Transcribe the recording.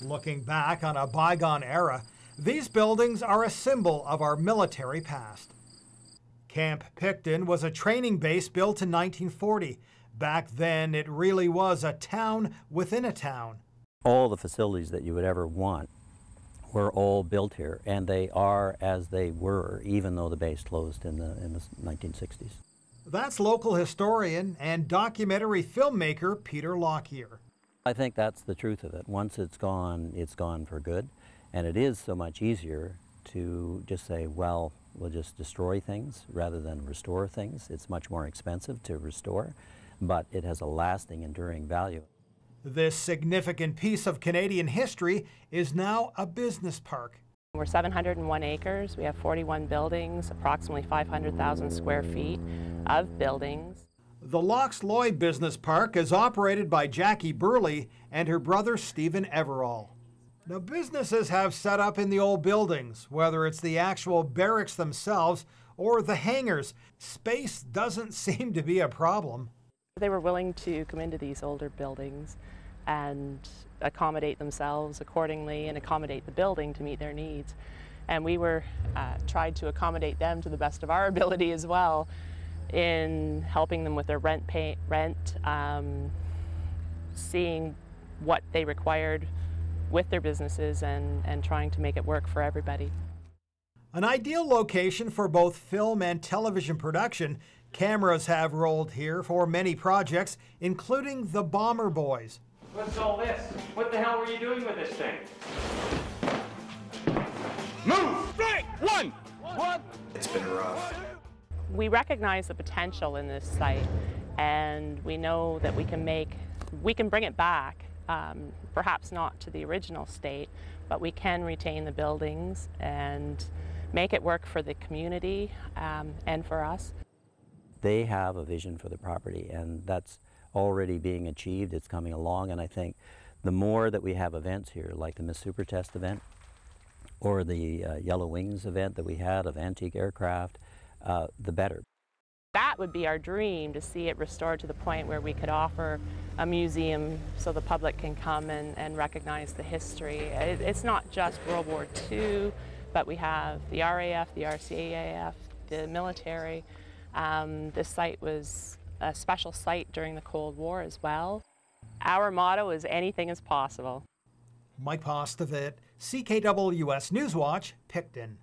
Looking back on a bygone era, these buildings are a symbol of our military past. Camp Picton was a training base built in 1940. Back then, it really was a town within a town. All the facilities that you would ever want were all built here, and they are as they were, even though the base closed in the 1960s. That's local historian and documentary filmmaker Peter Lockyer. I think that's the truth of it. Once it's gone for good, and it is so much easier to just say, well, we'll just destroy things rather than restore things. It's much more expensive to restore, but it has a lasting, enduring value. This significant piece of Canadian history is now a business park. We're 701 acres. We have 41 buildings, approximately 500,000 square feet of buildings. The Lochs Lloyd Business Park is operated by Jackie Burley and her brother Stephen Everall. Now, businesses have set up in the old buildings, whether it's the actual barracks themselves or the hangars. Space doesn't seem to be a problem. They were willing to come into these older buildings and accommodate themselves accordingly and accommodate the building to meet their needs. And we were tried to accommodate them to the best of our ability as well in helping them with their rent, seeing what they required with their businesses and trying to make it work for everybody. An ideal location for both film and television production, cameras have rolled here for many projects, including The Bomber Boys. What's all this? What the hell were you doing with this thing? Move! Right! One! What? It's been rough. We recognize the potential in this site, and we know that we can bring it back, perhaps not to the original state, but we can retain the buildings and make it work for the community and for us. They have a vision for the property, and that's already being achieved. It's coming along, and I think the more that we have events here, like the Miss Super Test event or the Yellow Wings event that we had of antique aircraft, the better. That would be our dream, to see it restored to the point where we could offer a museum so the public can come and recognize the history. It's not just World War II, but we have the RAF, the RCAF, the military. This site was a special site during the Cold War as well. Our motto is anything is possible. Mike Postevit, CKWS Newswatch, Picton.